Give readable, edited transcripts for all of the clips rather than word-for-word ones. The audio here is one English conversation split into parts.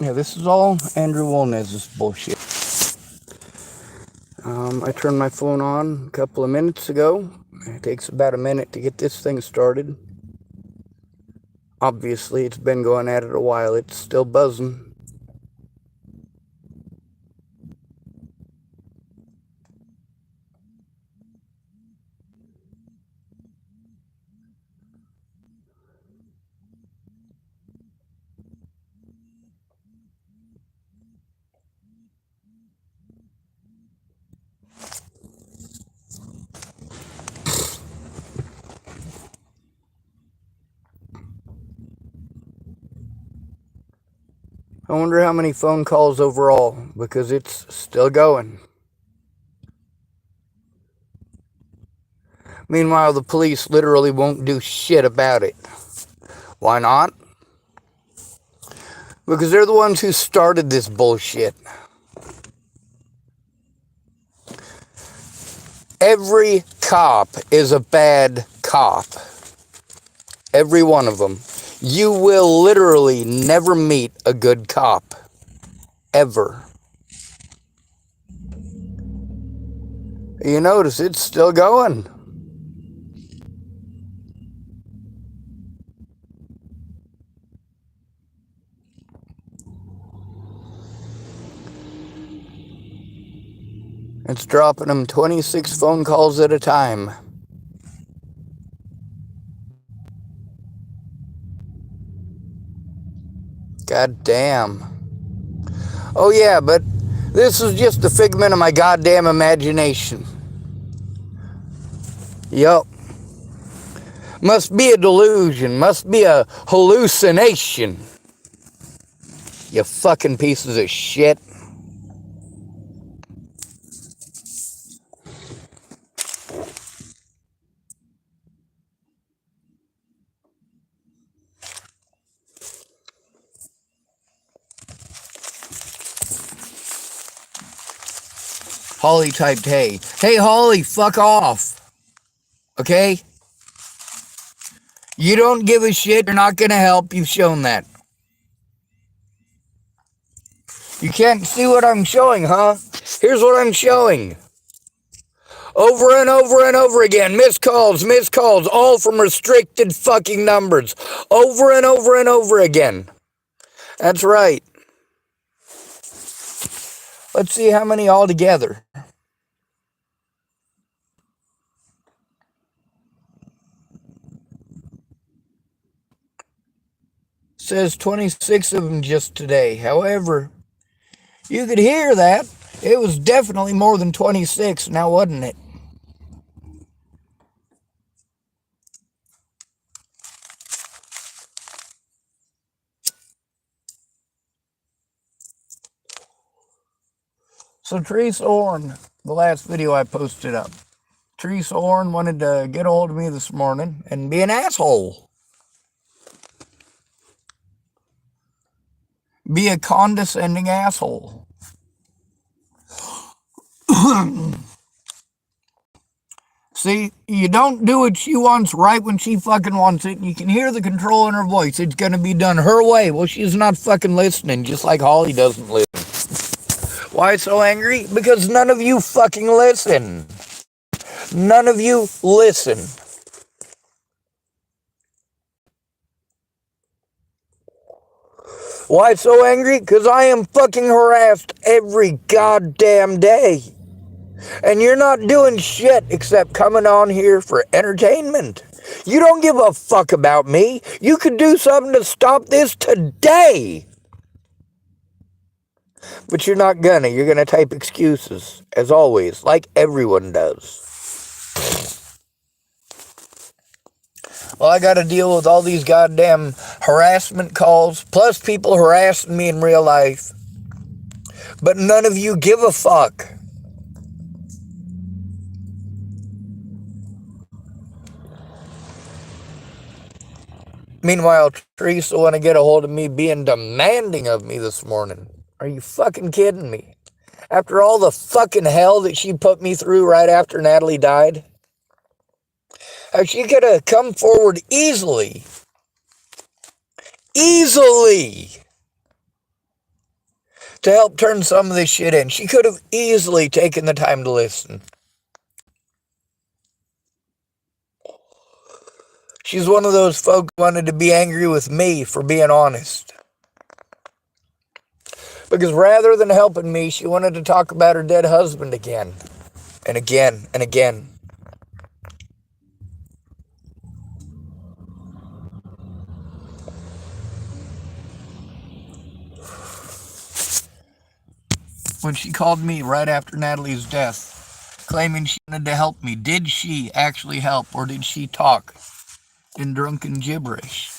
Yeah, this is all Andrew Wolnez's bullshit. I turned my phone on a couple of minutes ago. It takes about a minute to get this thing started. Obviously, it's been going at it a while. It's still buzzing. I wonder how many phone calls overall, because it's still going. Meanwhile, the police literally won't do shit about it. Why not? Because they're the ones who started this bullshit. Every cop is a bad cop. Every one of them. You will literally never meet a good cop. Ever. You notice it's still going. It's dropping them 26 phone calls at a time. God damn. Oh yeah, but this is just a figment of my goddamn imagination. Yup. Must be a delusion. Must be a hallucination. You fucking pieces of shit. Holly typed, hey. Hey, Holly, fuck off. Okay? You don't give a shit. You're not going to help. You've shown that. You can't see what I'm showing, huh? Here's what I'm showing. Over and over and over again. Missed calls, all from restricted fucking numbers. Over and over and over again. That's right. Let's see how many altogether. Says 26 of them just today. However, you could hear that. It was definitely more than 26 now, wasn't it? So Teresa Orn, the last video I posted up. Teresa Orn wanted to get a hold of me this morning and be an asshole. Be a condescending asshole. See, you don't do what she wants right when she fucking wants it. You can hear the control in her voice. It's gonna be done her way. Well, she's not fucking listening, just like Holly doesn't listen. Why so angry? Because none of you fucking listen. None of you listen. Why so angry? Because I am fucking harassed every goddamn day. And you're not doing shit except coming on here for entertainment. You don't give a fuck about me. You could do something to stop this today. But you're not gonna. You're gonna type excuses, as always, like everyone does. Well, I gotta deal with all these goddamn harassment calls, plus people harassing me in real life. But none of you give a fuck. Meanwhile, Teresa want to get a hold of me being demanding of me this morning. Are you fucking kidding me? After all the fucking hell that she put me through right after Natalie died? She could have come forward easily. Easily. to help turn some of this shit in. She could have easily taken the time to listen. She's one of those folks who wanted to be angry with me for being honest. Because rather than helping me, she wanted to talk about her dead husband again. And again, and again. When she called me right after Natalie's death, claiming she wanted to help me, did she actually help, or did she talk in drunken gibberish?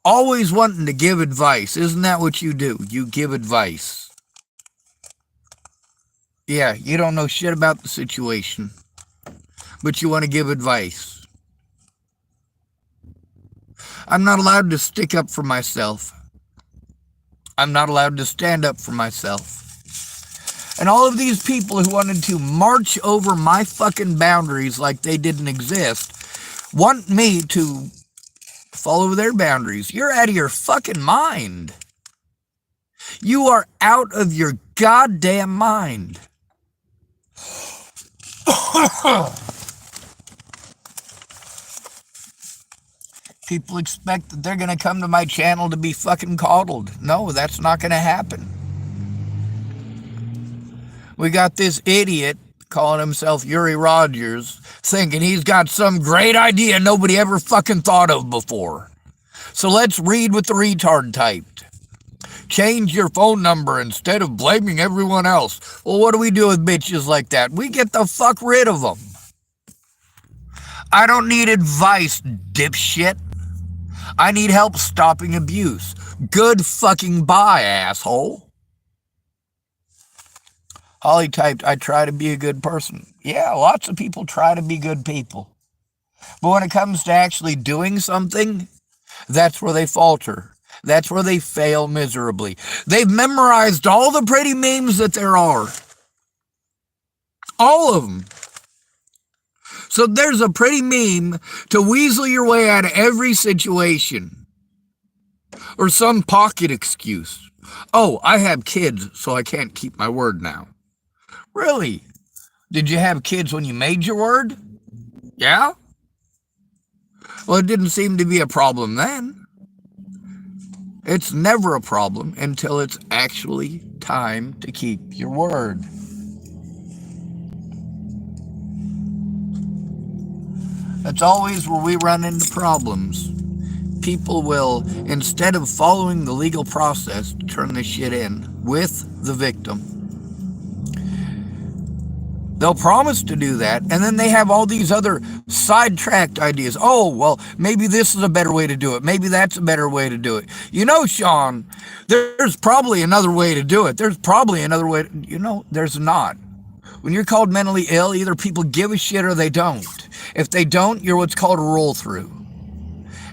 Always wanting to give advice. Isn't that what you do? You give advice. Yeah, you don't know shit about the situation, but you want to give advice. I'm not allowed to stick up for myself. I'm not allowed to stand up for myself. And all of these people who wanted to march over my fucking boundaries like they didn't exist want me to follow their boundaries. You're out of your fucking mind. You are out of your goddamn mind. People expect that they're going to come to my channel to be fucking coddled. No, that's not going to happen. We got this idiot calling himself Yuri Rogers thinking he's got some great idea nobody ever fucking thought of before. So let's read what the retard typed. Change your phone number instead of blaming everyone else. Well, what do we do with bitches like that? We get the fuck rid of them. I don't need advice, dipshit. I need help stopping abuse. Good fucking bye, asshole. Holly typed, I try to be a good person. Yeah, lots of people try to be good people. But when it comes to actually doing something, that's where they falter. That's where they fail miserably. They've memorized all the pretty memes that there are. All of them. So there's a pretty meme to weasel your way out of every situation. Or some pocket excuse. Oh, I have kids, so I can't keep my word now. Really? Did you have kids when you made your word? Yeah? Well, it didn't seem to be a problem then. It's never a problem until it's actually time to keep your word. That's always where we run into problems. People will, instead of following the legal process to turn this shit in with the victim, they'll promise to do that, and then they have all these other sidetracked ideas. Oh, well, maybe this is a better way to do it. Maybe that's a better way to do it. You know, Shawn, there's probably another way to do it. There's probably another way. There's not. When you're called mentally ill, either people give a shit or they don't. If they don't, you're what's called a roll-through.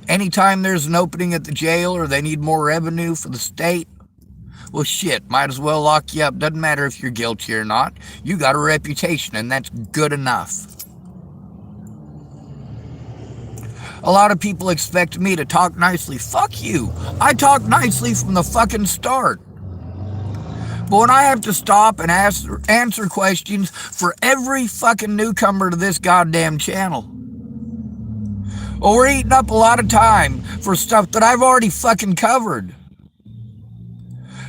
Anytime there's an opening at the jail or they need more revenue for the state, well, shit, might as well lock you up. Doesn't matter if you're guilty or not. You got a reputation, and that's good enough. A lot of people expect me to talk nicely. Fuck you. I talk nicely from the fucking start. But when I have to stop and answer questions for every fucking newcomer to this goddamn channel, well, we're eating up a lot of time for stuff that I've already fucking covered.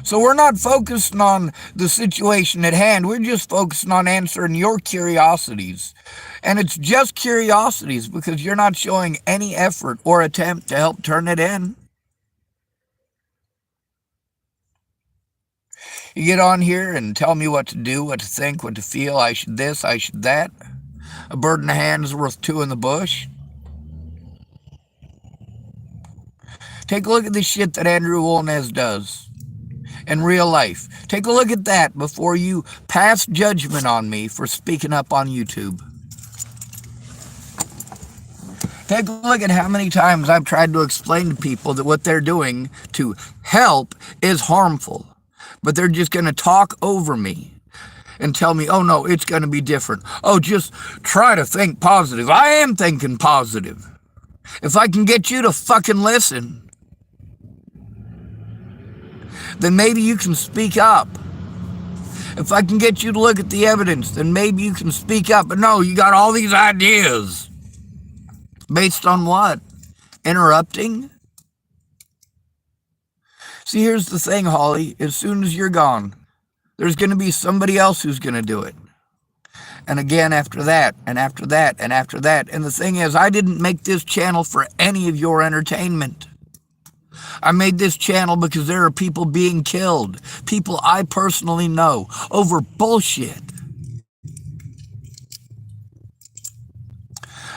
So we're not focusing on the situation at hand. We're just focusing on answering your curiosities. And it's just curiosities because you're not showing any effort or attempt to help turn it in. You get on here and tell me what to do, what to think, what to feel. I should this, I should that. A bird in the hand is worth two in the bush. Take a look at the shit that Andrew Wolnez does in real life. Take a look at that before you pass judgment on me for speaking up on YouTube. Take a look at how many times I've tried to explain to people that what they're doing to help is harmful. But they're just going to talk over me and tell me, oh no, it's going to be different. Oh, just try to think positive. I am thinking positive. If I can get you to fucking listen. then maybe you can speak up. If I can get you to look at the evidence, then maybe you can speak up. But no, you got all these ideas. Based on what? Interrupting? See, here's the thing, Holly. As soon as you're gone, there's going to be somebody else who's going to do it. And again after that, and after that, and after that. And the thing is, I didn't make this channel for any of your entertainment. I made this channel because there are people being killed. People I personally know over bullshit.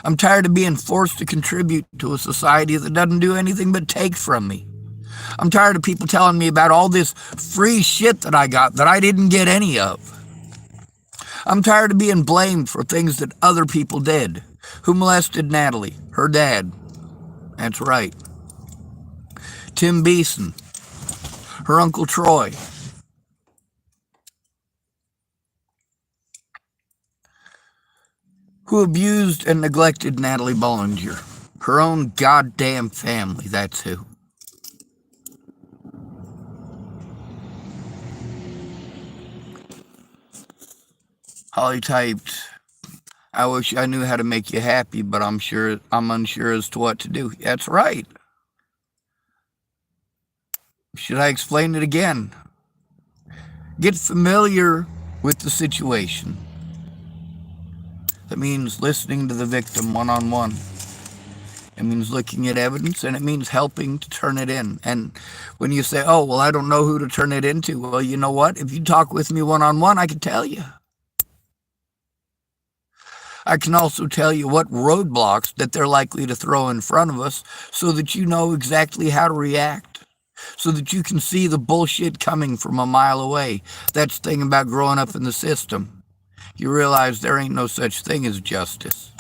I'm tired of being forced to contribute to a society that doesn't do anything but take from me. I'm tired of people telling me about all this free shit that I got that I didn't get any of. I'm tired of being blamed for things that other people did. Who molested Natalie? Her dad. That's right. Tim Beeson. Her Uncle Troy. Who abused and neglected Natalie Bollinger. Her own goddamn family, that's who. Holly typed, I wish I knew how to make you happy, but I'm unsure as to what to do. That's right. Should I explain it again? Get familiar with the situation. That means listening to the victim one-on-one. It means looking at evidence, and it means helping to turn it in. And when you say, oh, well, I don't know who to turn it into, well, you know what? If you talk with me one-on-one, I can tell you. I can also tell you what roadblocks that they're likely to throw in front of us so that you know exactly how to react, so that you can see the bullshit coming from a mile away. That's the thing about growing up in the system. You realize there ain't no such thing as justice.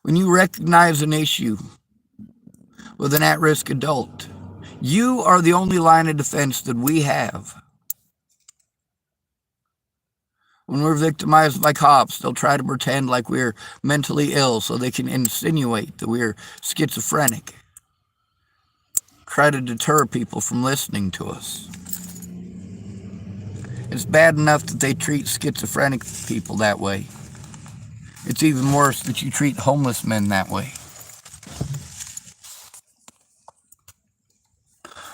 When you recognize an issue with an at-risk adult, you are the only line of defense that we have. When we're victimized by cops, they'll try to pretend like we're mentally ill so they can insinuate that we're schizophrenic. Try to deter people from listening to us. It's bad enough that they treat schizophrenic people that way. It's even worse that you treat homeless men that way.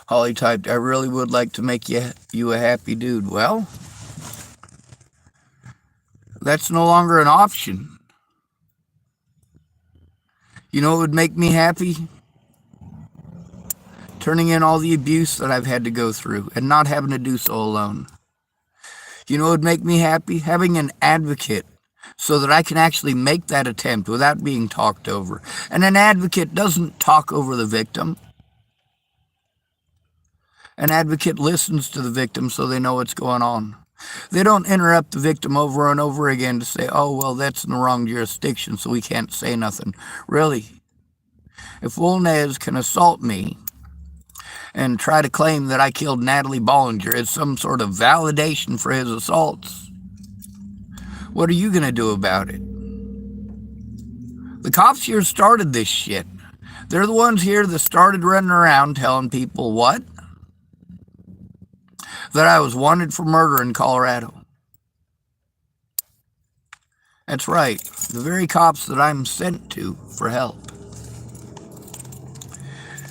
Holly typed, I really would like to make you a happy dude. Well, that's no longer an option. You know what would make me happy? Turning in all the abuse that I've had to go through and not having to do so alone. You know what would make me happy? Having an advocate so that I can actually make that attempt without being talked over. And an advocate doesn't talk over the victim. An advocate listens to the victim so they know what's going on. They don't interrupt the victim over and over again to say, oh, well, that's in the wrong jurisdiction, so we can't say nothing. Really, if Wolnez can assault me and try to claim that I killed Natalie Bollinger as some sort of validation for his assaults, what are you going to do about it? The cops here started this shit. They're the ones here that started running around telling people what? That I was wanted for murder in Colorado. That's right, the very cops that I'm sent to for help.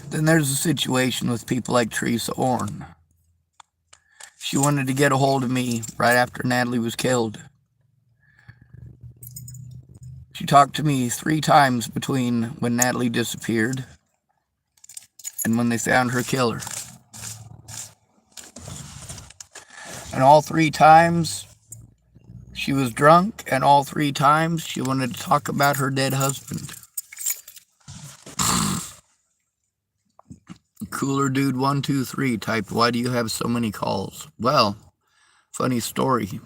Then there's a situation with people like Teresa Orn. She wanted to get a hold of me right after Natalie was killed. She talked to me 3 times between when Natalie disappeared and when they found her killer. And all 3 times she was drunk, and all 3 times she wanted to talk about her dead husband. Cooler Dude 123 typed, why do you have so many calls? Well, funny story.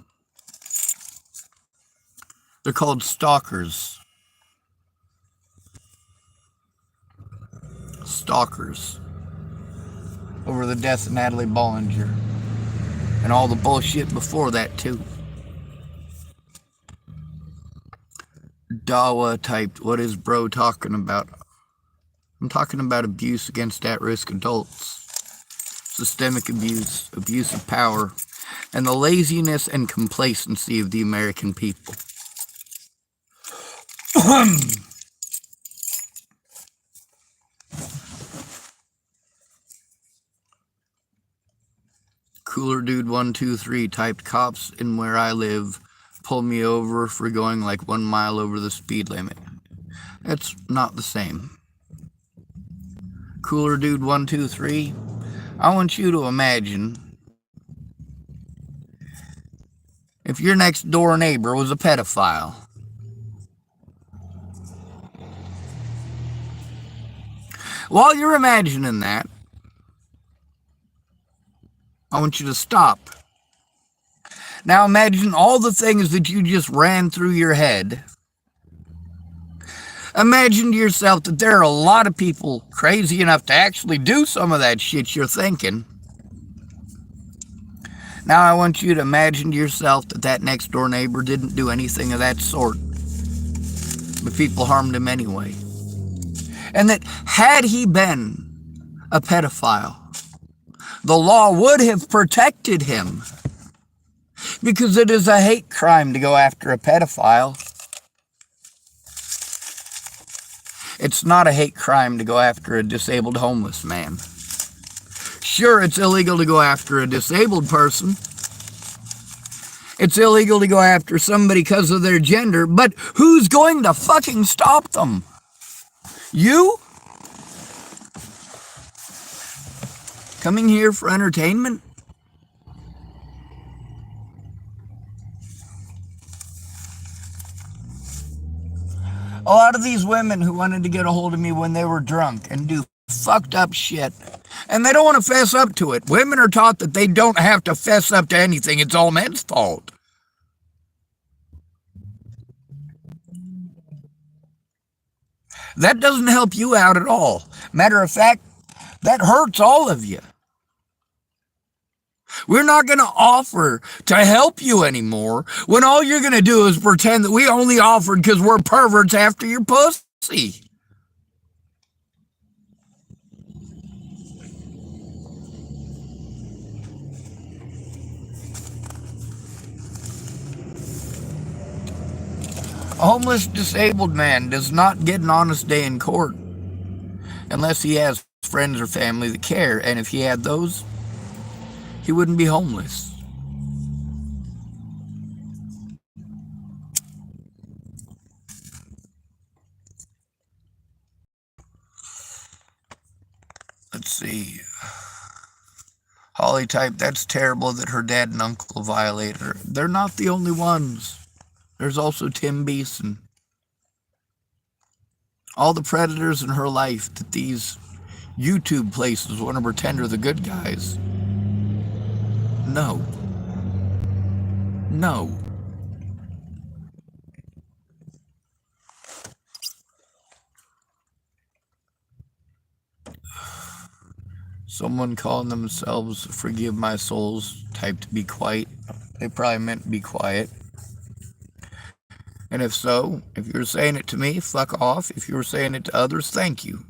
They're called stalkers. Stalkers. Over the death of Natalie Bollinger. And all the bullshit before that, too. Dawa typed, what is bro talking about? I'm talking about abuse against at-risk adults, systemic abuse, abuse of power, and the laziness and complacency of the American people. Cooler Dude 123 typed, cops in where I live pulled me over for going like 1 mile over the speed limit. That's not the same. Cooler Dude 123, I want you to imagine if your next door neighbor was a pedophile. While you're imagining that, I want you to stop. Now imagine all the things that you just ran through your head. Imagine to yourself that there are a lot of people crazy enough to actually do some of that shit you're thinking. Now I want you to imagine to yourself that that next door neighbor didn't do anything of that sort, but people harmed him anyway. And that had he been a pedophile, the law would have protected him, because it is a hate crime to go after a pedophile. It's not a hate crime to go after a disabled homeless man. Sure, it's illegal to go after a disabled person. It's illegal to go after somebody because of their gender, but who's going to fucking stop them? You? Coming here for entertainment? A lot of these women who wanted to get a hold of me when they were drunk and do fucked up shit, and they don't want to fess up to it. Women are taught that they don't have to fess up to anything. It's all men's fault. That doesn't help you out at all. Matter of fact, that hurts all of you. We're not going to offer to help you anymore when all you're going to do is pretend that we only offered because we're perverts after your pussy. A homeless disabled man does not get an honest day in court unless he has friends or family that care, and if he had those, he wouldn't be homeless. Let's see. Holly typed, that's terrible that her dad and uncle violated her. They're not the only ones. There's also Tim Beeson. All the predators in her life that these YouTube places want to pretend are the good guys. No. No. Someone calling themselves Forgive My Souls typed be quiet. They probably meant be quiet. And if so, if you're saying it to me, fuck off. If you're saying it to others, thank you.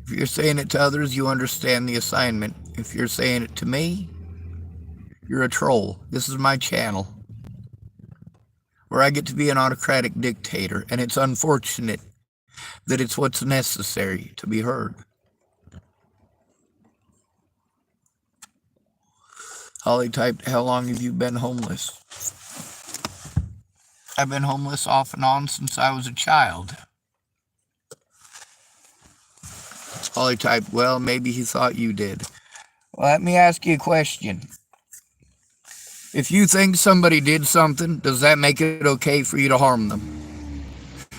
If you're saying it to others, you understand the assignment. If you're saying it to me, you're a troll. This is my channel, where I get to be an autocratic dictator, and it's unfortunate that it's what's necessary to be heard. Holly typed, how long have you been homeless? I've been homeless off and on since I was a child. Holly typed, well, maybe he thought you did. Well, let me ask you a question. If you think somebody did something, does that make it okay for you to harm them?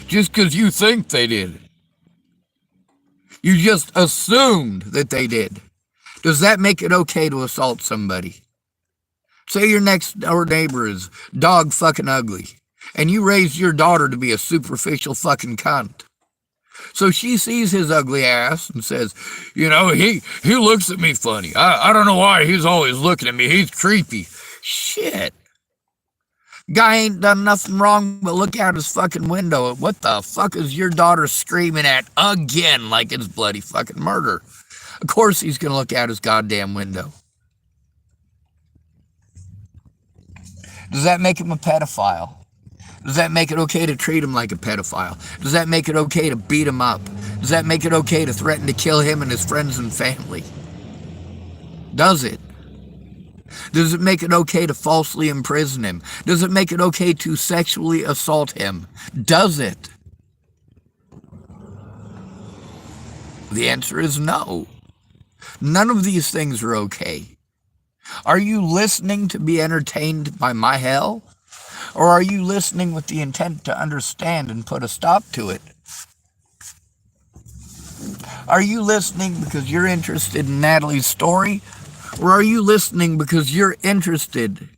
Just because you think they did. You just assumed that they did. Does that make it okay to assault somebody? Say your next door neighbor is dog fucking ugly, and you raised your daughter to be a superficial fucking cunt. So she sees his ugly ass and says, you know, he looks at me funny. I don't know why he's always looking at me. He's creepy. Shit. Guy ain't done nothing wrong but look out his fucking window. What the fuck is your daughter screaming at again like it's bloody fucking murder? Of course he's gonna look out his goddamn window. Does that make him a pedophile? Does that make it okay to treat him like a pedophile? Does that make it okay to beat him up? Does that make it okay to threaten to kill him and his friends and family? Does it? Does it make it okay to falsely imprison him? Does it make it okay to sexually assault him? Does it? The answer is no. None of these things are okay. Are you listening to be entertained by my hell? Or are you listening with the intent to understand and put a stop to it? Are you listening because you're interested in Natalie's story? Or are you listening because you're interested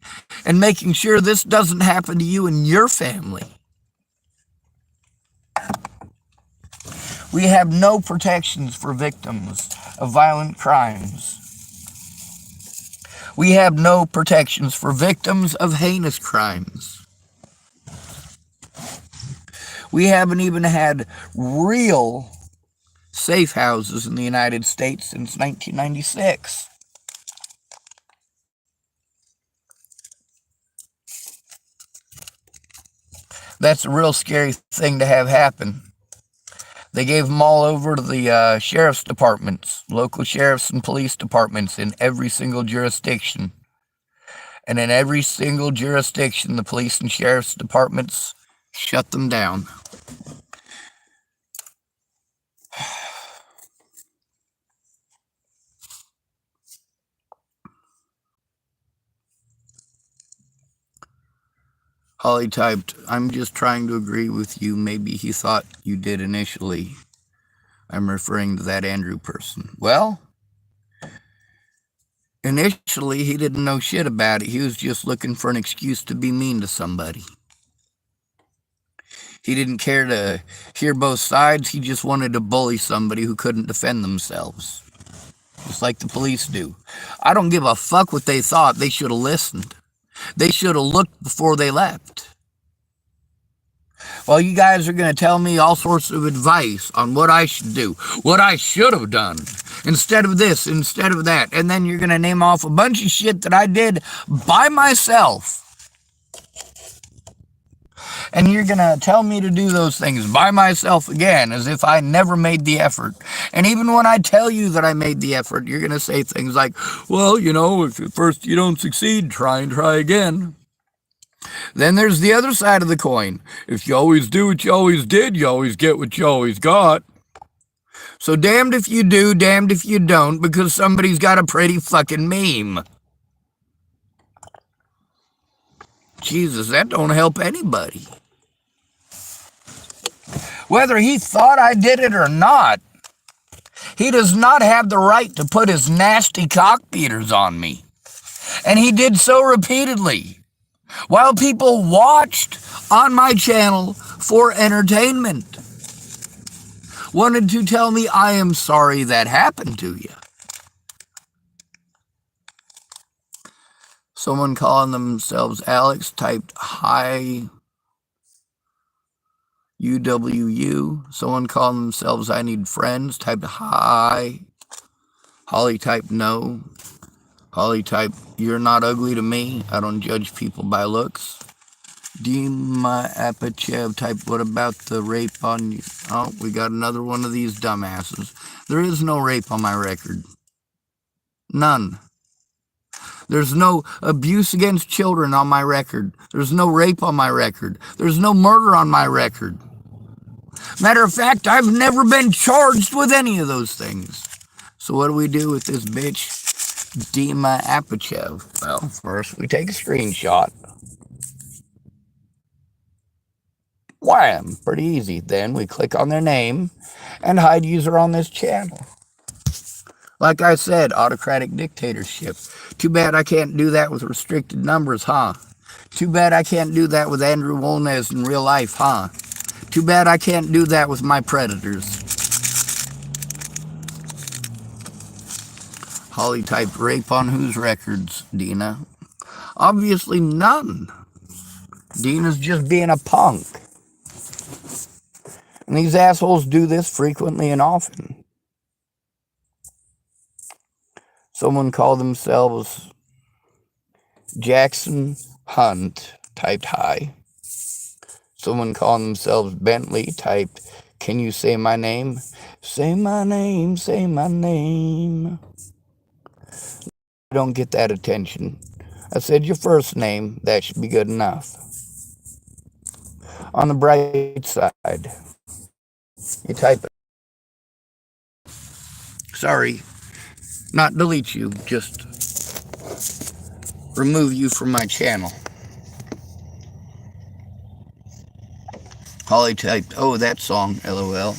in making sure this doesn't happen to you and your family? We have no protections for victims of violent crimes. We have no protections for victims of heinous crimes. We haven't even had real safe houses in the United States since 1996. That's a real scary thing to have happen. They gave them all over to the sheriff's departments, local sheriffs and police departments in every single jurisdiction. And in every single jurisdiction, the police and sheriff's departments shut them down. Holly typed, I'm just trying to agree with you. Maybe he thought you did initially. I'm referring to that Andrew person. Well, initially he didn't know shit about it. He was just looking for an excuse to be mean to somebody. He didn't care to hear both sides. He just wanted to bully somebody who couldn't defend themselves. Just like the police do. I don't give a fuck what they thought. They should have listened. They should have looked before they left. Well, you guys are going to tell me all sorts of advice on what I should do, what I should have done, instead of this, instead of that. And then you're going to name off a bunch of shit that I did by myself. And you're going to tell me to do those things by myself again, as if I never made the effort. And even when I tell you that I made the effort, you're going to say things like, well, you know, if at first you don't succeed, try and try again. Then there's the other side of the coin. If you always do what you always did, you always get what you always got. So damned if you do, damned if you don't, because somebody's got a pretty fucking meme. Jesus, that don't help anybody. Whether he thought I did it or not, he does not have the right to put his nasty cockbeaters on me. And he did so repeatedly, while people watched on my channel for entertainment. Wanted to tell me I am sorry that happened to you. Someone calling themselves Alex typed hi UWU. Someone calling themselves I need friends typed hi. Holly typed no. Holly typed you're not ugly to me. I don't judge people by looks. Dima Apachev typed what about the rape on you? Oh, we got another one of these dumbasses. There is no rape on my record. None. There's no abuse against children on my record. There's no rape on my record. There's no murder on my record. Matter of fact, I've never been charged with any of those things. So what do we do with this bitch, Dima Apachev? Well, first we take a screenshot. Wham! Pretty easy. Then we click on their name and hide user on this channel. Like I said, autocratic dictatorship. Too bad I can't do that with restricted numbers, huh? Too bad I can't do that with Andrew Wolnez in real life, huh? Too bad I can't do that with my predators. Holly typed rape on whose records, Dina? Obviously none. Dina's just being a punk. And these assholes do this frequently and often. Someone called themselves Jackson Hunt, typed hi. Someone called themselves Bentley, typed, can you say my name? Say my name, say my name. I don't get that attention. I said your first name, that should be good enough. On the bright side, you type it. Sorry, not delete you, just remove you from my channel. Holly typed, oh, that song, lol.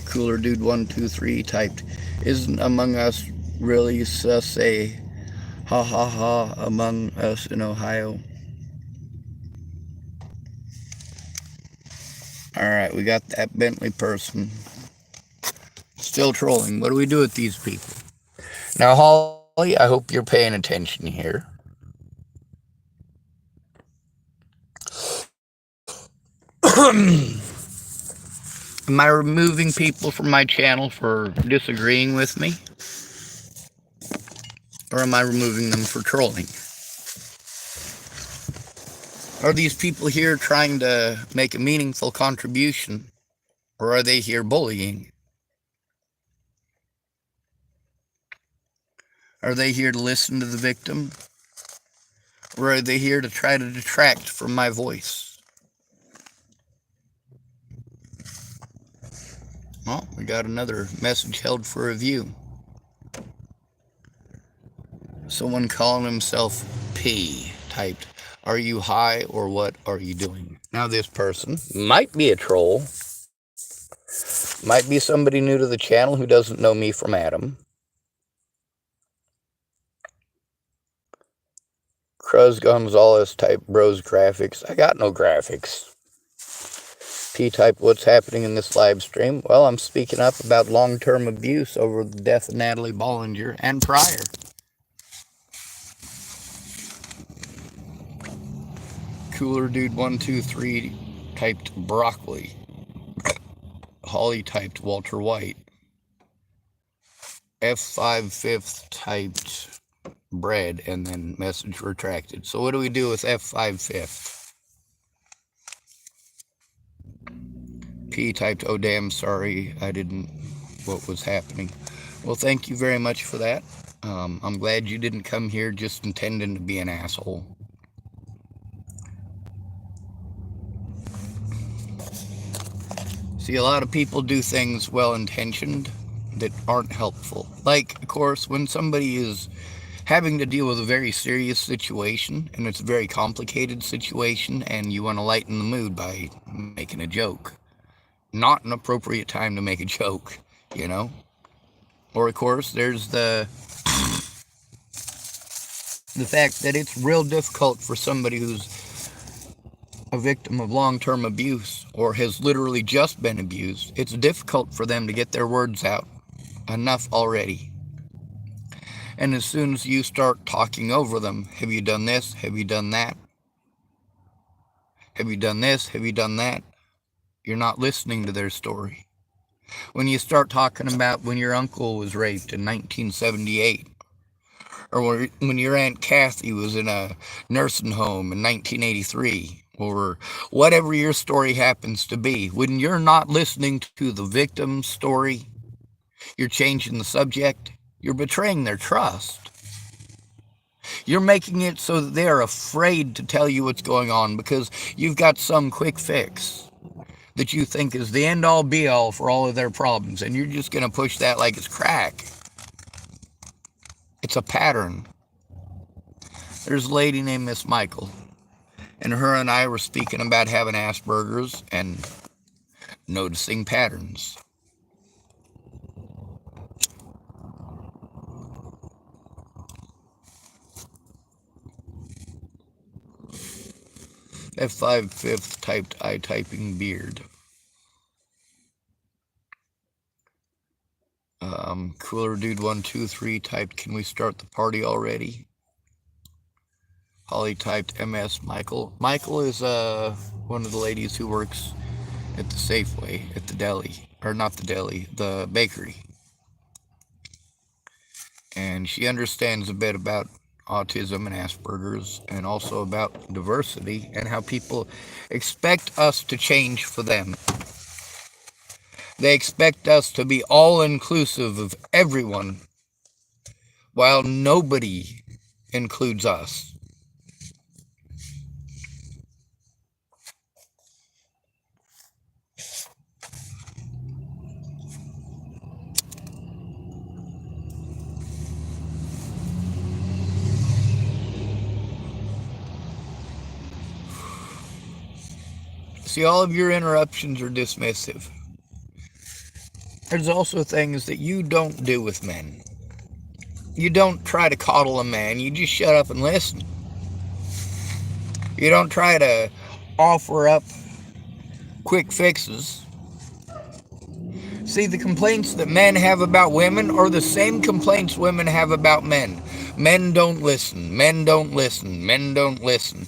Cooler Dude 123 typed, isn't Among Us really sus a ha ha ha Among Us in Ohio? Alright, we got that Bentley person. Still trolling. What do we do with these people? Now, Holly, I hope you're paying attention here. Am I removing people from my channel for disagreeing with me? Or am I removing them for trolling? Are these people here trying to make a meaningful contribution? Or are they here bullying? Are they here to listen to the victim? Or are they here to try to detract from my voice? Well, we got another message held for review. Someone calling himself P typed, are you high or what are you doing? Now this person might be a troll. Might be somebody new to the channel who doesn't know me from Adam. Cruz Gonzalez type bros graphics. I got no graphics. P type, what's happening in this live stream? Well, I'm speaking up about long-term abuse over the death of Natalie Bollinger and prior. Cooler Dude 123 typed broccoli. Holly typed Walter White. F5 fifth typed bread and then message retracted. So what do we do with F5 fifth? P typed, oh damn, sorry, I didn't, what was happening? Well, thank you very much for that. I'm glad you didn't come here just intending to be an asshole. See, a lot of people do things well-intentioned that aren't helpful. Like, of course, when somebody is having to deal with a very serious situation, and it's a very complicated situation, and you want to lighten the mood by making a joke. Not an appropriate time to make a joke, you know? Or, of course, there's the fact that it's real difficult for somebody who's a victim of long-term abuse or has literally just been abused. It's difficult for them to get their words out enough already. And as soon as you start talking over them, have you done this? Have you done that? Have you done this? Have you done that? You're not listening to their story. When you start talking about when your uncle was raped in 1978, or when your Aunt Kathy was in a nursing home in 1983, or whatever your story happens to be, when you're not listening to the victim's story, you're changing the subject, you're betraying their trust. You're making it so that they're afraid to tell you what's going on because you've got some quick fix that you think is the end-all be-all for all of their problems, and you're just going to push that like it's crack. It's a pattern. There's a lady named Miss Michael, and her and I were speaking about having Asperger's and noticing patterns. F5 fifth typed I typing beard. Cooler Dude 123 typed, can we start the party already? Holly typed MS Michael. Michael is one of the ladies who works at the Safeway at the deli, or not the deli, the bakery. And she understands a bit about autism and Asperger's, and also about diversity and how people expect us to change for them. They expect us to be all inclusive of everyone, while nobody includes us. See, all of your interruptions are dismissive. There's also things that you don't do with men. You don't try to coddle a man, you just shut up and listen. You don't try to offer up quick fixes. See, the complaints that men have about women are the same complaints women have about men. Men don't listen, men don't listen, men don't listen.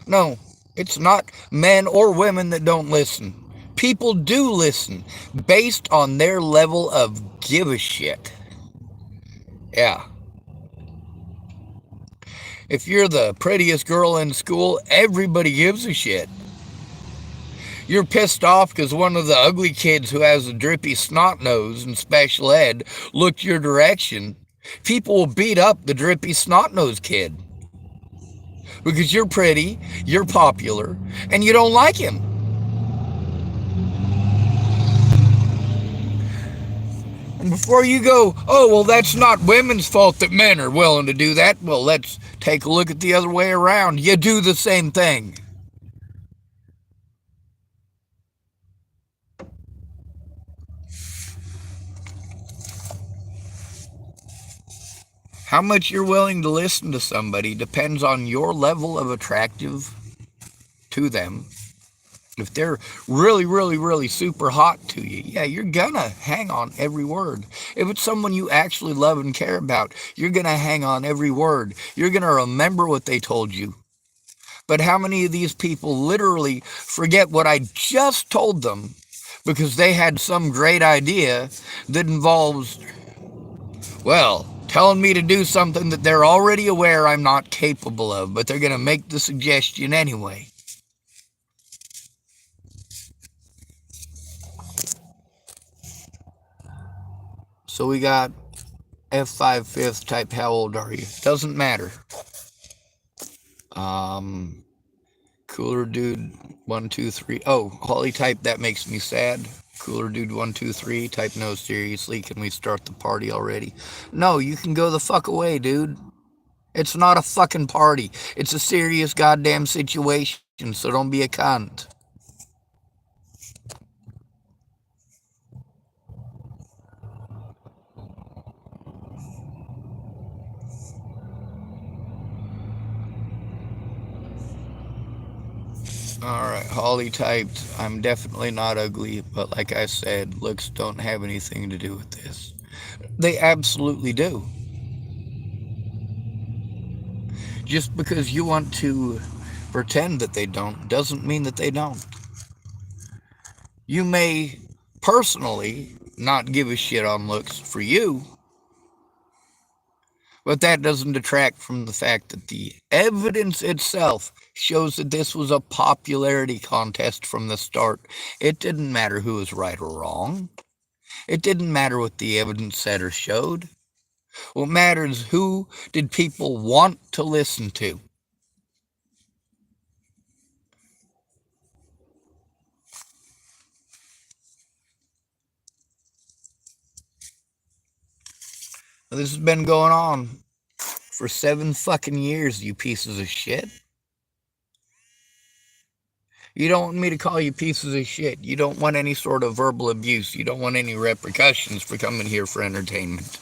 No, it's not men or women that don't listen. People do listen based on their level of give a shit. Yeah. If you're the prettiest girl in school, everybody gives a shit. You're pissed off because one of the ugly kids who has a drippy snot nose in special ed looked your direction. People will beat up the drippy snot nose kid because you're pretty, you're popular, and you don't like him. And before you go, oh, well, that's not women's fault that men are willing to do that. Well, let's take a look at the other way around. You do the same thing. How much you're willing to listen to somebody depends on your level of attractive to them. If they're really, really, really super hot to you, yeah, you're gonna hang on every word. If it's someone you actually love and care about, you're gonna hang on every word. You're gonna remember what they told you. But how many of these people literally forget what I just told them because they had some great idea that involves, well, telling me to do something that they're already aware I'm not capable of, but they're gonna make the suggestion anyway. So we got F5 fifth type, how old are you? Doesn't matter. Cooler dude 123. Oh, Holly type, that makes me sad. Cooler dude 123 type, no, seriously, can we start the party already? No, you can go the fuck away, dude. It's not a fucking party. It's a serious goddamn situation, so don't be a cunt. Alright, Holly typed, I'm definitely not ugly, but like I said, looks don't have anything to do with this. They absolutely do. Just because you want to pretend that they don't doesn't mean that they don't. You may personally not give a shit on looks for you, but that doesn't detract from the fact that the evidence itself shows that this was a popularity contest from the start. It didn't matter who was right or wrong. It didn't matter what the evidence said or showed. What matters is who did people want to listen to. This has been going on for 7 fucking years, you pieces of shit. You don't want me to call you pieces of shit. You don't want any sort of verbal abuse. You don't want any repercussions for coming here for entertainment.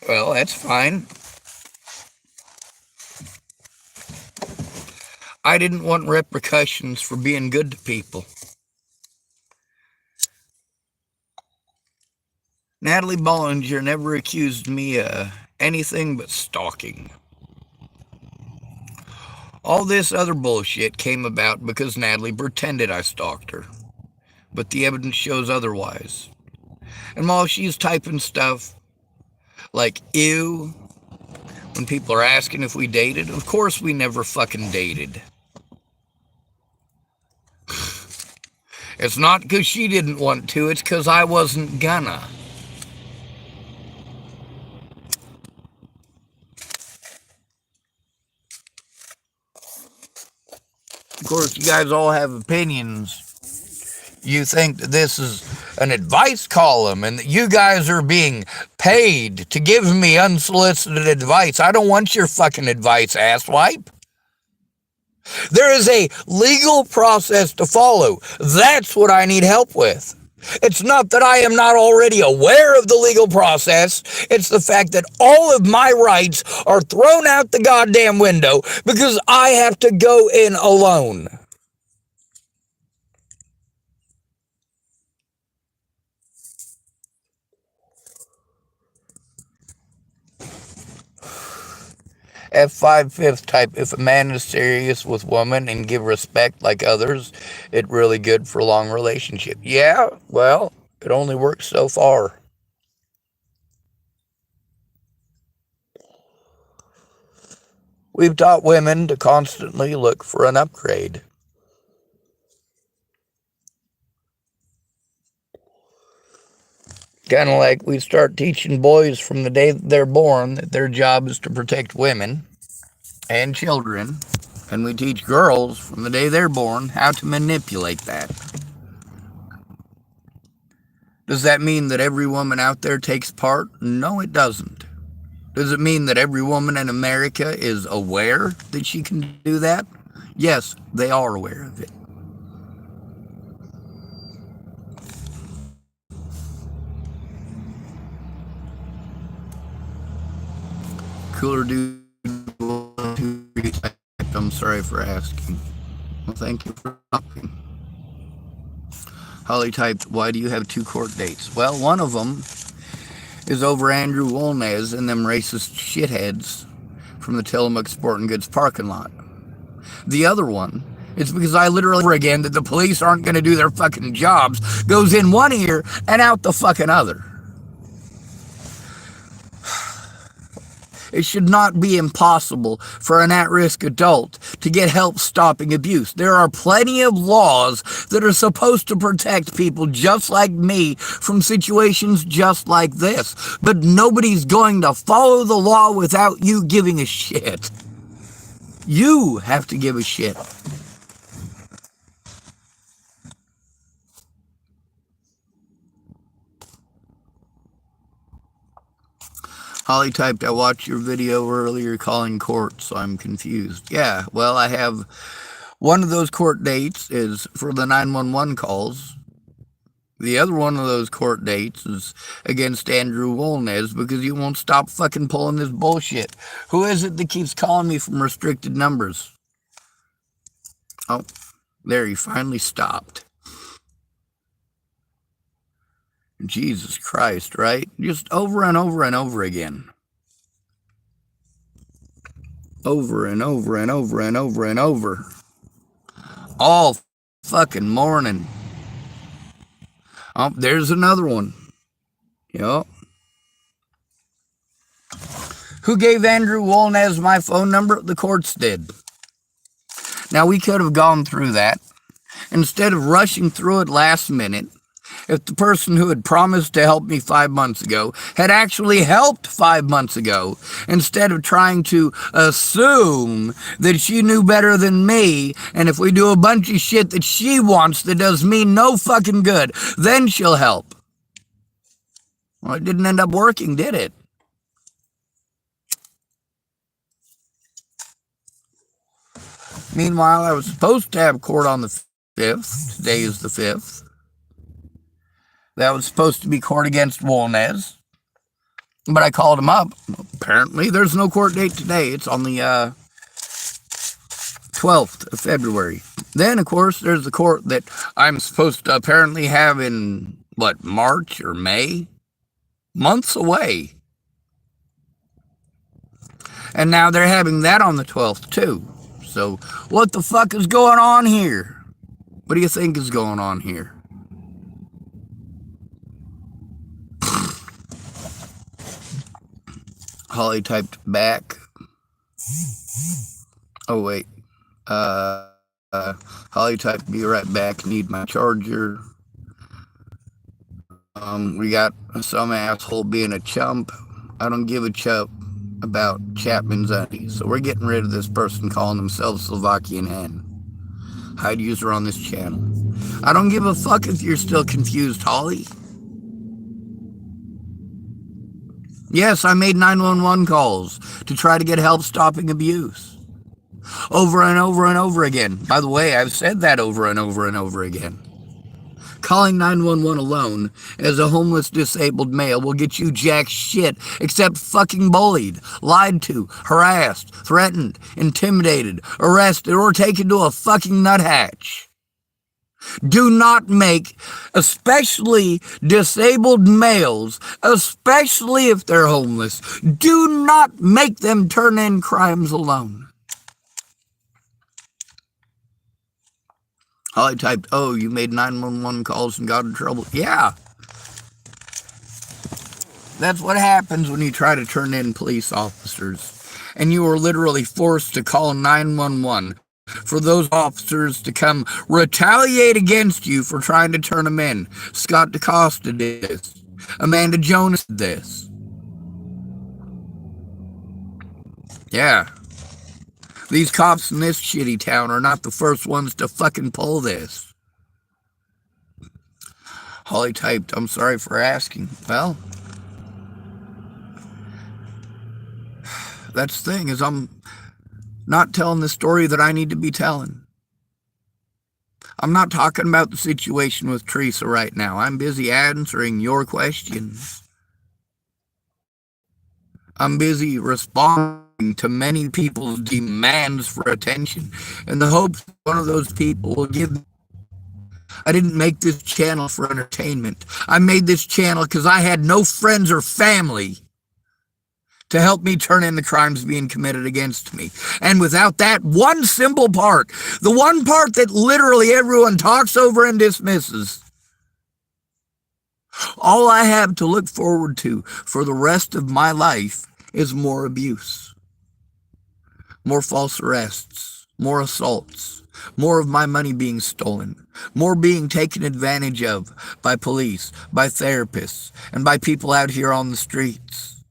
Well, that's fine. I didn't want repercussions for being good to people. Natalie Bollinger never accused me of anything but stalking. All this other bullshit came about because Natalie pretended I stalked her, but the evidence shows otherwise. And while she's typing stuff like ew when people are asking if we dated, of course we never fucking dated. It's not because she didn't want to, it's because I wasn't gonna. Of course, you guys all have opinions. You think that this is an advice column and that you guys are being paid to give me unsolicited advice. I don't want your fucking advice, asswipe. There is a legal process to follow. That's what I need help with. It's not that I am not already aware of the legal process. It's the fact that all of my rights are thrown out the goddamn window because I have to go in alone. F5 fifth type, if a man is serious with woman and give respect like others, it really good for a long relationship. Yeah, well, it only works so far. We've taught women to constantly look for an upgrade. Kind of like we start teaching boys from the day that they're born that their job is to protect women and children, and we teach girls from the day they're born how to manipulate that. Does that mean that every woman out there takes part? No, it doesn't. Does it mean that every woman in America is aware that she can do that? Yes, they are aware of it. Cooler dude, I'm sorry for asking. Well, thank you for talking. Holly typed, why do you have 2 court dates? Well, one of them is over Andrew Wolnez and them racist shitheads from the Tillamook Sporting Goods parking lot. The other one is because I literally, again, that the police aren't going to do their fucking jobs, goes in one ear and out the fucking other. It should not be impossible for an at-risk adult to get help stopping abuse. There are plenty of laws that are supposed to protect people just like me from situations just like this. But nobody's going to follow the law without you giving a shit. You have to give a shit. Holly typed, I watched your video earlier calling court, so I'm confused. Yeah, well, I have one of those court dates is for the 911 calls. The other one of those court dates is against Andrew Wolnez because he won't stop fucking pulling this bullshit. Who is it that keeps calling me from restricted numbers? Oh, there, he finally stopped. Jesus Christ, right? Just over and over and over again. Over and over and over and over and over. All fucking morning. Oh, there's another one. Yep. Who gave Andrew Wolnez my phone number? The courts did. Now, we could have gone through that. Instead of rushing through it last minute, if the person who had promised to help me 5 months ago had actually helped 5 months ago, instead of trying to assume that she knew better than me, and if we do a bunch of shit that she wants that does me no fucking good, then she'll help. Well, it didn't end up working, did it? Meanwhile, I was supposed to have court on the 5th. Today is the 5th. That was supposed to be court against Wolnez. But I called him up. Apparently, there's no court date today. It's on the 12th of February. Then, of course, there's the court that I'm supposed to apparently have in, what, March or May? Months away. And now they're having that on the 12th, too. So, what the fuck is going on here? What do you think is going on here? Holly typed back. Oh, wait. Holly typed, be right back, need my charger. We got some asshole being a chump. I don't give a chump about Chapman's auntie. So we're getting rid of this person calling themselves Slovakian Hen. Hide user on this channel. I don't give a fuck if you're still confused, Holly. Yes, I made 911 calls to try to get help stopping abuse. Over and over and over again. By the way, I've said that over and over and over again. Calling 911 alone as a homeless disabled male will get you jack shit except fucking bullied, lied to, harassed, threatened, intimidated, arrested, or taken to a fucking nuthatch. Do not make, especially disabled males, especially if they're homeless, do not make them turn in crimes alone. Holly typed, oh, you made 911 calls and got in trouble. Yeah. That's what happens when you try to turn in police officers. And you are literally forced to call 911 for those officers to come retaliate against you for trying to turn them in. Scott DeCosta did this. Amanda Jonas did this. Yeah. These cops in this shitty town are not the first ones to fucking pull this. Holly typed, I'm sorry for asking. Well, that's the thing, is I'm not telling the story that I need to be telling. I'm not talking about the situation with Teresa right now. I'm busy answering your questions. I'm busy responding to many people's demands for attention in the hopes one of those people will give me. I didn't make this channel for entertainment. I made this channel because I had no friends or family to help me turn in the crimes being committed against me. And without that one simple part, the one part that literally everyone talks over and dismisses, all I have to look forward to for the rest of my life is more abuse. More false arrests, more assaults, more of my money being stolen, more being taken advantage of by police, by therapists, and by people out here on the streets.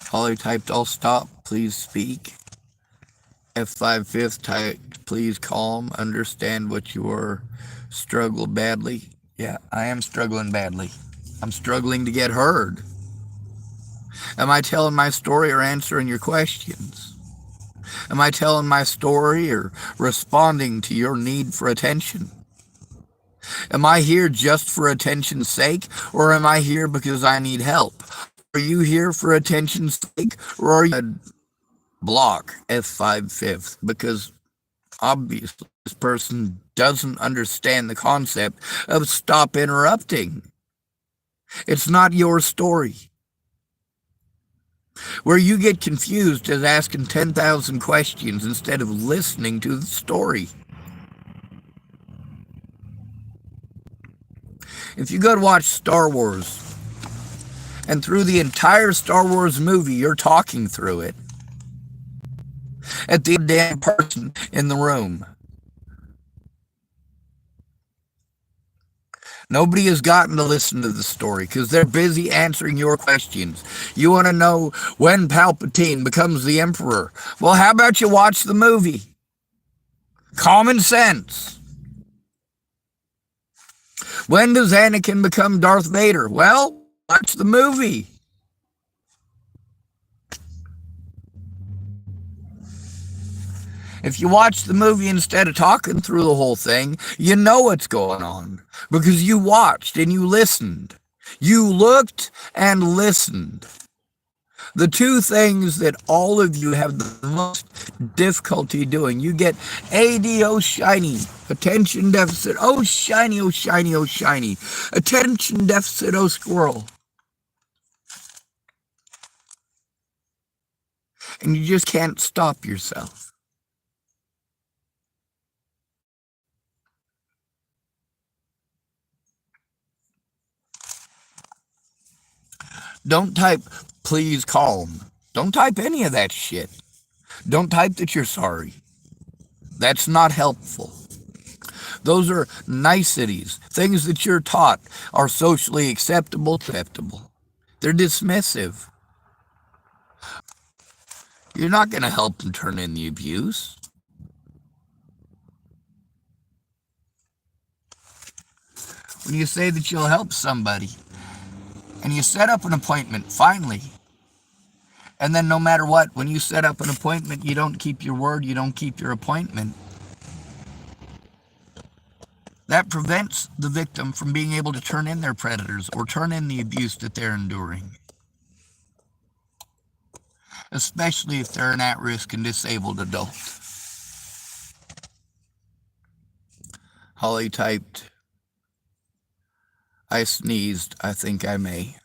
Holly typed, I'll stop, please speak. F5 fifth typed, please calm, understand what you are, struggle badly. Yeah, I am struggling badly. I'm struggling to get heard. Am I telling my story or answering your questions? Am I telling my story or responding to your need for attention? Am I here just for attention's sake, or am I here because I need help? Are you here for attention's sake, or are you block F5 fifth? Because obviously this person doesn't understand the concept of stop interrupting. It's not your story. Where you get confused is asking 10,000 questions instead of listening to the story. If you go to watch Star Wars, and through the entire Star Wars movie, you're talking through it, at the damn person in the room. Nobody has gotten to listen to the story because they're busy answering your questions. You want to know when Palpatine becomes the Emperor? Well, how about you watch the movie? Common sense. When does Anakin become Darth Vader? Well, watch the movie. If you watch the movie instead of talking through the whole thing, you know what's going on because you watched and you listened. You looked and listened. The two things that all of you have the most difficulty doing. You get AD, oh shiny, attention deficit, oh shiny, oh shiny, oh shiny, attention deficit, oh squirrel. And you just can't stop yourself. Don't type, please calm. Don't type any of that shit. Don't type that you're sorry. That's not helpful. Those are niceties. Things that you're taught are socially acceptable. They're dismissive. You're not going to help them turn in the abuse. When you say that you'll help somebody, and you set up an appointment, finally, and then no matter what, when you set up an appointment, you don't keep your word, you don't keep your appointment, that prevents the victim from being able to turn in their predators or turn in the abuse that they're enduring. Especially if they're an at-risk and disabled adult. Holly typed, I sneezed, I think I may.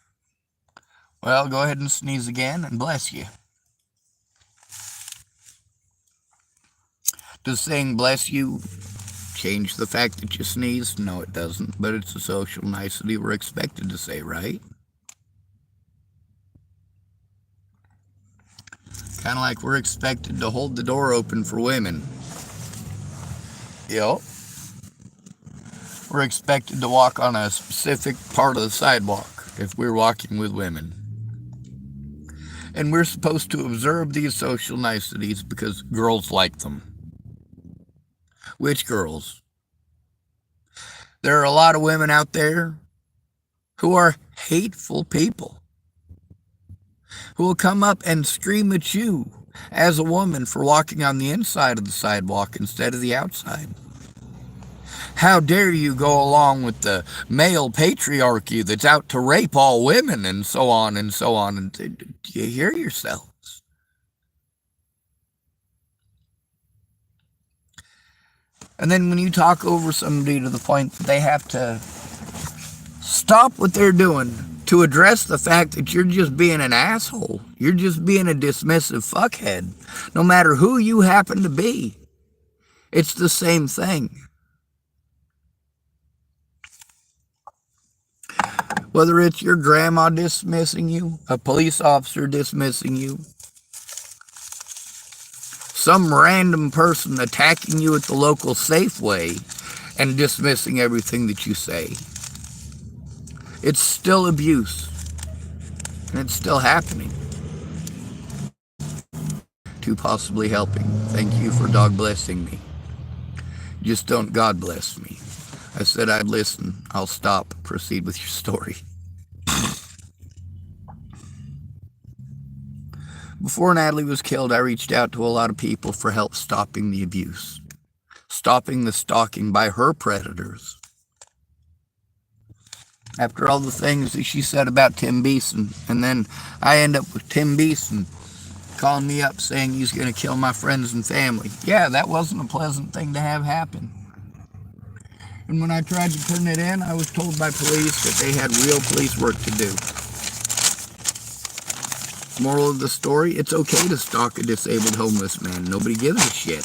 Well, go ahead and sneeze again, and bless you. Does saying bless you change the fact that you sneezed? No, it doesn't, but it's a social nicety we're expected to say, right? Kind of like we're expected to hold the door open for women. Yep. We're expected to walk on a specific part of the sidewalk if we're walking with women. And we're supposed to observe these social niceties because girls like them. Which girls? There are a lot of women out there who are hateful people, who will come up and scream at you as a woman for walking on the inside of the sidewalk instead of the outside. How dare you go along with the male patriarchy that's out to rape all women and so on and so on. And do you hear yourselves? And then when you talk over somebody to the point that they have to stop what they're doing to address the fact that you're just being an asshole, you're just being a dismissive fuckhead, no matter who you happen to be, it's the same thing. Whether it's your grandma dismissing you, a police officer dismissing you, some random person attacking you at the local Safeway and dismissing everything that you say, it's still abuse, and it's still happening. To possibly helping. Thank you for dog blessing me. Just don't God bless me. I said I'd listen. I'll stop. Proceed with your story. Before Natalie was killed, I reached out to a lot of people for help stopping the abuse, stopping the stalking by her predators. After all the things that she said about Tim Beeson, and then I end up with Tim Beeson calling me up saying he's going to kill my friends and family. Yeah, that wasn't a pleasant thing to have happen. And when I tried to turn it in, I was told by police that they had real police work to do. Moral of the story, it's okay to stalk a disabled homeless man. Nobody gives a shit.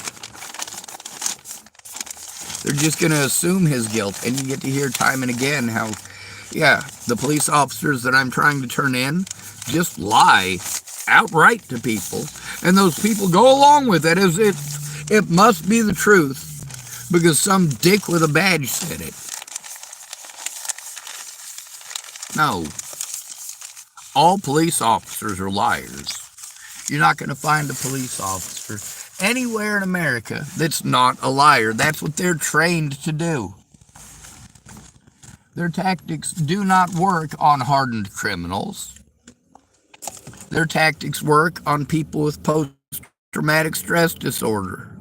They're just going to assume his guilt, and you get to hear time and again how, yeah, the police officers that I'm trying to turn in just lie outright to people, and those people go along with it as if it must be the truth because some dick with a badge said it. No. All police officers are liars. You're not going to find a police officer anywhere in America that's not a liar. That's what they're trained to do. Their tactics do not work on hardened criminals. Their tactics work on people with post-traumatic stress disorder.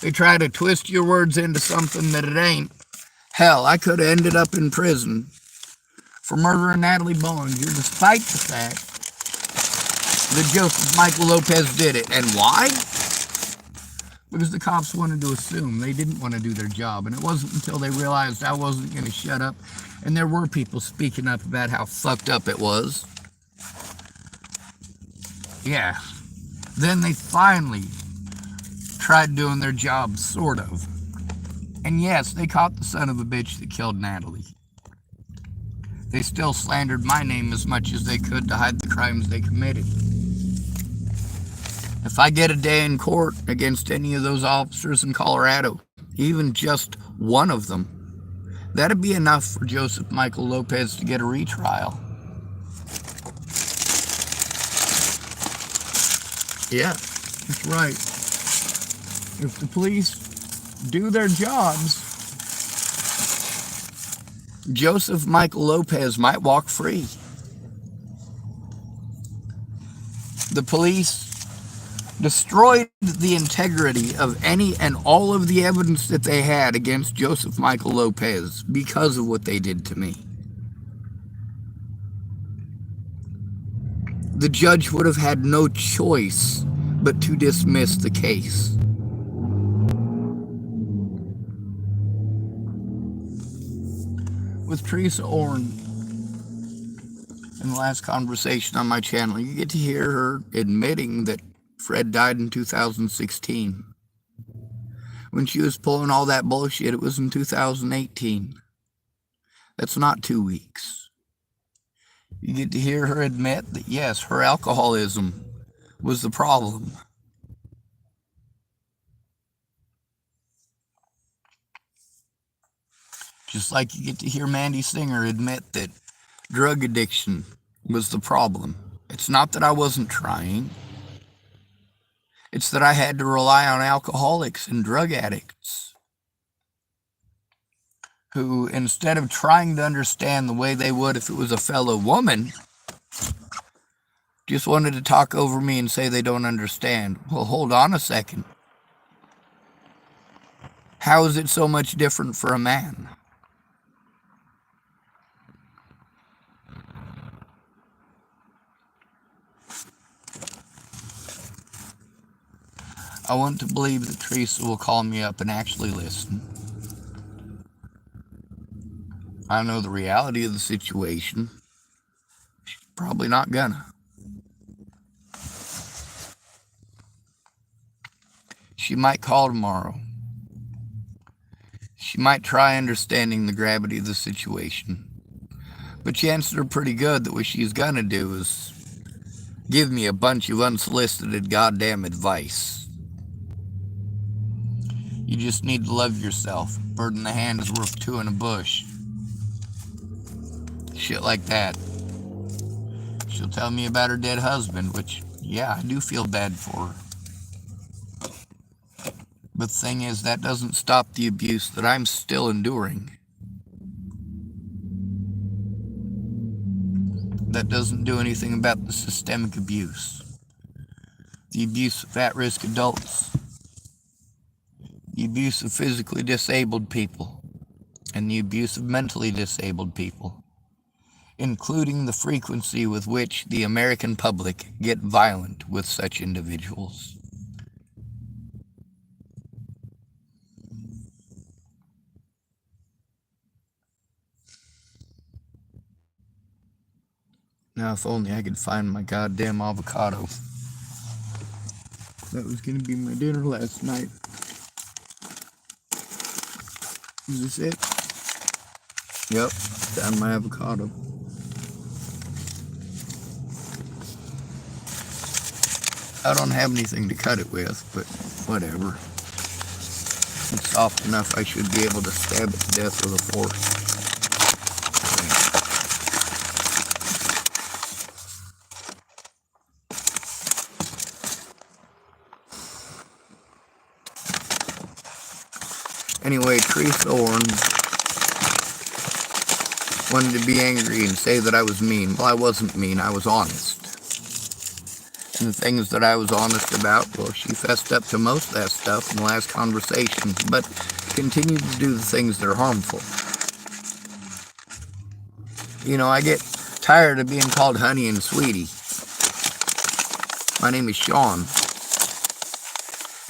They try to twist your words into something that it ain't. Hell, I could have ended up in prison for murdering Natalie Bollinger, despite the fact that Joseph Michael Lopez did it. And why? Because the cops wanted to assume. They didn't want to do their job. And it wasn't until they realized I wasn't going to shut up, and there were people speaking up about how fucked up it was. Yeah. Then they finally tried doing their job, sort of. And yes, they caught the son of a bitch that killed Natalie. They still slandered my name as much as they could to hide the crimes they committed. If I get a day in court against any of those officers in Colorado, even just one of them, that'd be enough for Joseph Michael Lopez to get a retrial. Yeah, that's right. If the police do their jobs, Joseph Michael Lopez might walk free. The police destroyed the integrity of any and all of the evidence that they had against Joseph Michael Lopez because of what they did to me. The judge would have had no choice but to dismiss the case. With Teresa Orn, in the last conversation on my channel, you get to hear her admitting that Fred died in 2016. When she was pulling all that bullshit, it was in 2018. That's not 2 weeks. You get to hear her admit that, yes, her alcoholism was the problem. Just like you get to hear Mandy Singer admit that drug addiction was the problem. It's not that I wasn't trying. It's that I had to rely on alcoholics and drug addicts who, instead of trying to understand the way they would if it was a fellow woman, just wanted to talk over me and say they don't understand. Well, hold on a second. How is it so much different for a man? I want to believe that Teresa will call me up and actually listen. I know the reality of the situation. She's probably not gonna. She might call tomorrow. She might try understanding the gravity of the situation. But chances are pretty good that what she's gonna do is give me a bunch of unsolicited goddamn advice. You just need to love yourself. Bird in the hand is worth two in a bush. Shit like that. She'll tell me about her dead husband, which, yeah, I do feel bad for her. But the thing is, that doesn't stop the abuse that I'm still enduring. That doesn't do anything about the systemic abuse. The abuse of at-risk adults. The abuse of physically disabled people. And the abuse of mentally disabled people. Including the frequency with which the American public get violent with such individuals. Now, if only I could find my goddamn avocado. That was gonna be my dinner last night. Is this it? Yep, found my avocado. I don't have anything to cut it with, but whatever. It's soft enough I should be able to stab it to death with a fork. Anyway, Teresa Orn wanted to be angry and say that I was mean. Well, I wasn't mean, I was honest. And the things that I was honest about, well, she fessed up to most of that stuff in the last conversation, but continued to do the things that are harmful. I get tired of being called honey and sweetie. My name is Shawn,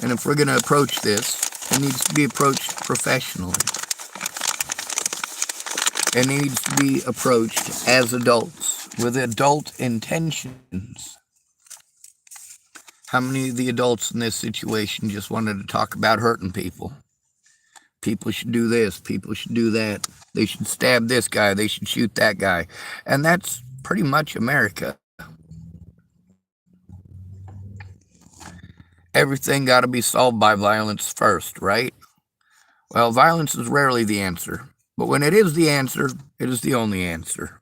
and if we're going to approach this, it needs to be approached professionally. It needs to be approached as adults, with adult intentions. How many of the adults in this situation just wanted to talk about hurting people? People should do this, people should do that. They should stab this guy, they should shoot that guy. And that's pretty much America. Everything got to be solved by violence first, right? Well, violence is rarely the answer. But when it is the answer, it is the only answer.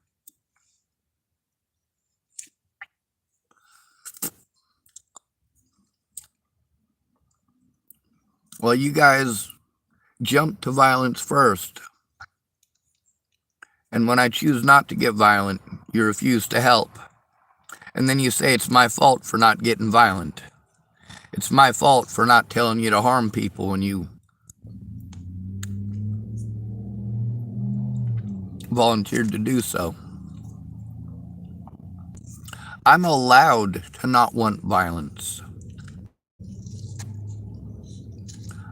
Well, you guys jump to violence first. And when I choose not to get violent, you refuse to help. And then you say it's my fault for not getting violent. It's my fault for not telling you to harm people when you volunteered to do so. I'm allowed to not want violence.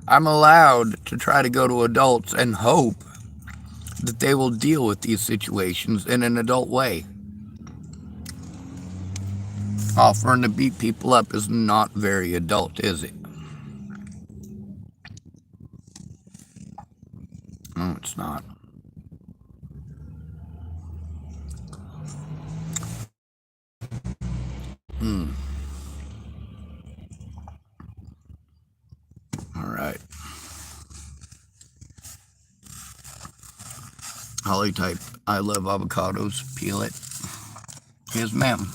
I'm allowed to try to go to adults and hope that they will deal with these situations in an adult way. Offering to beat people up is not very adult, is it? No, it's not. All right. Holly type, I love avocados, peel it. Yes, ma'am.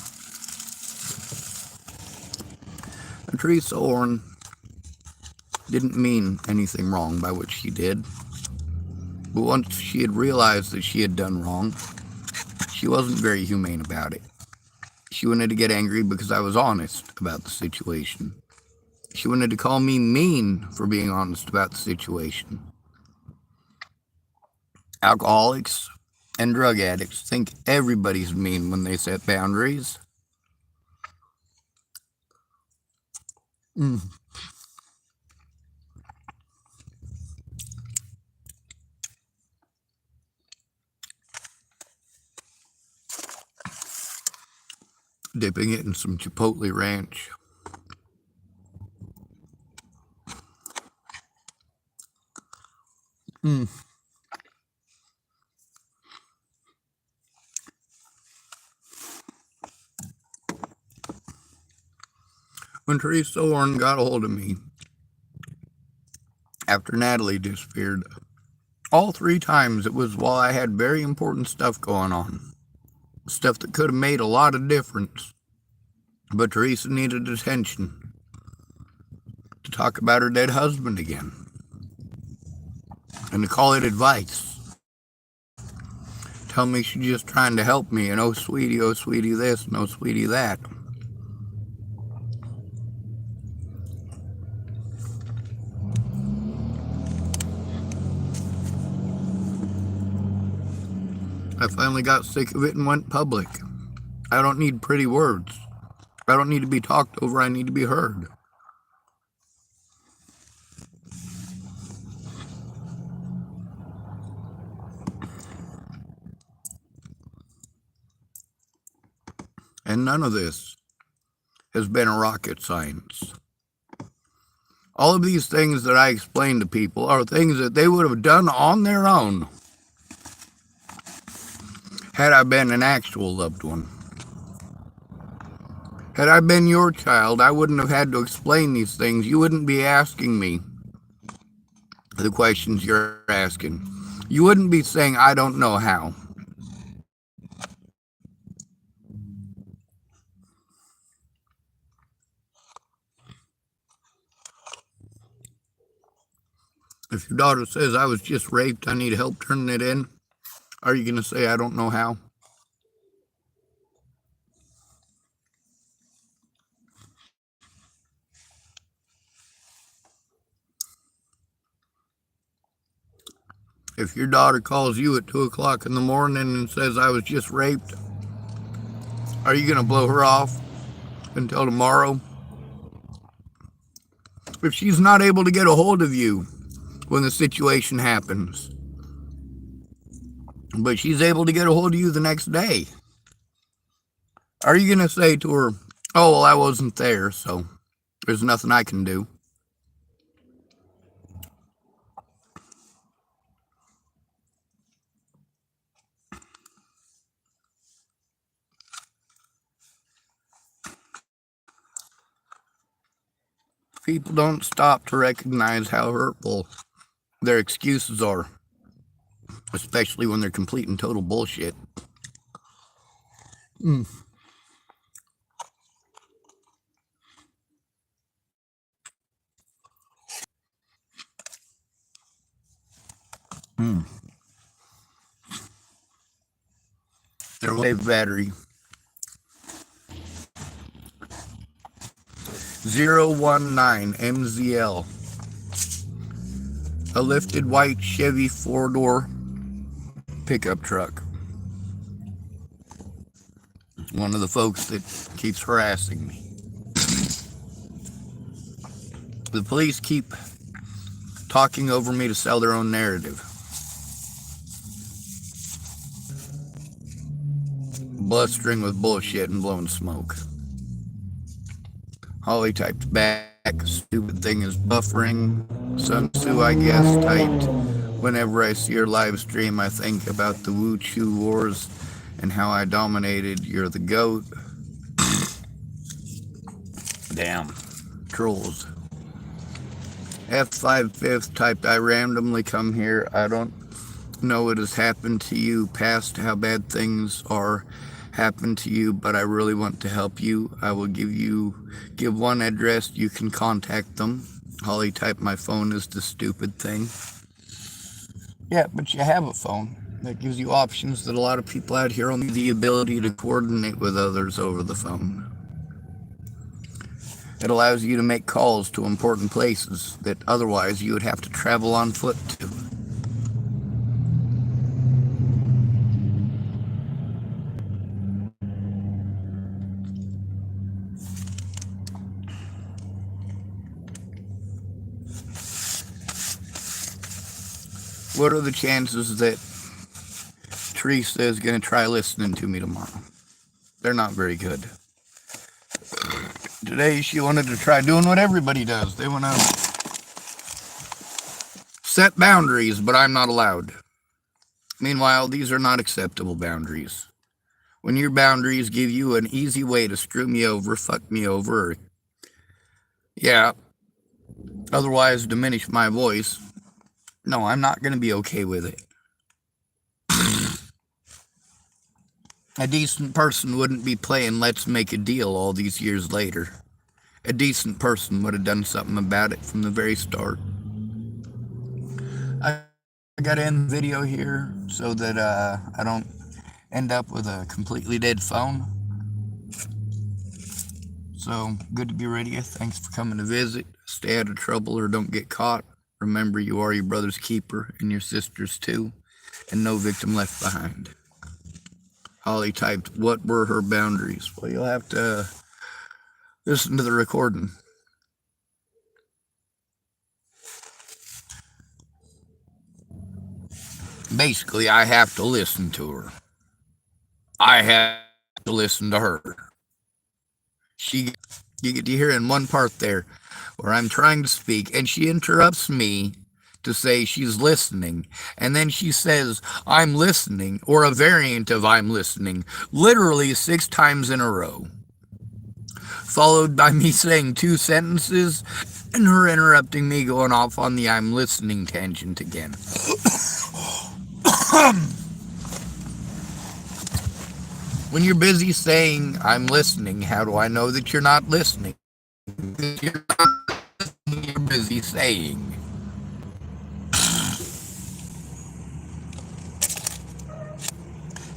Teresa Orn didn't mean anything wrong by what she did. But once she had realized that she had done wrong, she wasn't very humane about it. She wanted to get angry because I was honest about the situation. She wanted to call me mean for being honest about the situation. Alcoholics and drug addicts think everybody's mean when they set boundaries. Dipping it in some Chipotle ranch. When Teresa Orn got a hold of me after Natalie disappeared, all 3 times it was while I had very important stuff going on. Stuff that could have made a lot of difference. But Teresa needed attention to talk about her dead husband again. And to call it advice. Tell me she's just trying to help me, and oh sweetie this, and oh sweetie that. I finally got sick of it and went public. I don't need pretty words. I don't need to be talked over, I need to be heard. And none of this has been a rocket science. All of these things that I explain to people are things that they would have done on their own had I been an actual loved one. Had I been your child, I wouldn't have had to explain these things. You wouldn't be asking me the questions you're asking. You wouldn't be saying, I don't know how. If your daughter says, I was just raped, I need help turning it in, are you going to say, I don't know how? If your daughter calls you at 2 o'clock in the morning and says, I was just raped, are you going to blow her off until tomorrow? If she's not able to get a hold of you when the situation happens, but she's able to get a hold of you the next day, are you going to say to her, oh, well, I wasn't there, so there's nothing I can do? People don't stop to recognize how hurtful their excuses are, especially when they're complete and total bullshit. Mm. Mm. Their wave battery 019 MZL, a lifted white Chevy 4-door pickup truck. One of the folks that keeps harassing me. The police keep talking over me to sell their own narrative. Blustering with bullshit and blowing smoke. Holly typed back, stupid thing is buffering. Sun Tzu, I guess, typed, whenever I see your live stream, I think about the Wu Chu Wars and how I dominated. You're the GOAT. Damn. Trolls. F5 typed, I randomly come here. I don't know what has happened to you past, how bad things are happened to you, but I really want to help you. I will give one address, you can contact them. Holly typed, my phone is the stupid thing. Yeah, but you have a phone that gives you options that a lot of people out here only the ability to coordinate with others over the phone. It allows you to make calls to important places that otherwise you would have to travel on foot to. What are the chances that Teresa is going to try listening to me tomorrow? They're not very good. Today she wanted to try doing what everybody does. They want to set boundaries, but I'm not allowed. Meanwhile, these are not acceptable boundaries. When your boundaries give you an easy way to screw me over, fuck me over, yeah, otherwise diminish my voice, no, I'm not going to be okay with it. A decent person wouldn't be playing let's make a deal all these years later. A decent person would have done something about it from the very start. I got to end the video here so that I don't end up with a completely dead phone. So, good to be ready. Thanks for coming to visit. Stay out of trouble or don't get caught. Remember, you are your brother's keeper and your sister's too, and no victim left behind. Holly typed, what were her boundaries? Well, you'll have to listen to the recording. Basically, I have to listen to her. I have to listen to her. You get to hear in one part there where I'm trying to speak and she interrupts me to say she's listening, and then she says I'm listening, or a variant of I'm listening, literally 6 times in a row, followed by me saying 2 sentences and her interrupting me going off on the I'm listening tangent again. When you're busy saying I'm listening, how do I know that you're not listening? You're not listening, you're busy saying.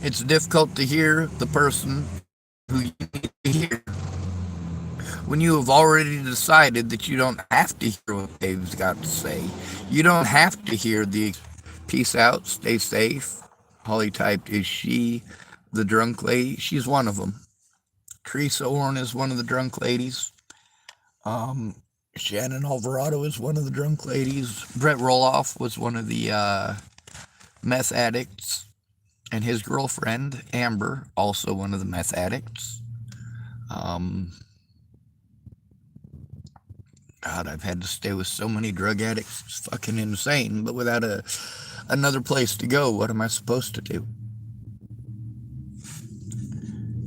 It's difficult to hear the person who you need to hear when you have already decided that you don't have to hear what they've got to say. You don't have to hear the Peace out. Stay safe. Holly typed, is she the drunk lady? She's one of them. Teresa Orn is one of the drunk ladies. Shannon Alvarado is one of the drunk ladies. Brett Roloff was one of the meth addicts. And his girlfriend, Amber, also one of the meth addicts. God, I've had to stay with so many drug addicts. It's fucking insane. But without another place to go, what am I supposed to do?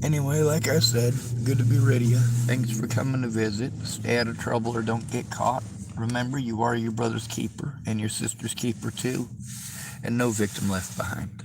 Anyway, like I said, good to be rid of you. Thanks for coming to visit. Stay out of trouble or don't get caught. Remember, you are your brother's keeper and your sister's keeper too. And no victim left behind.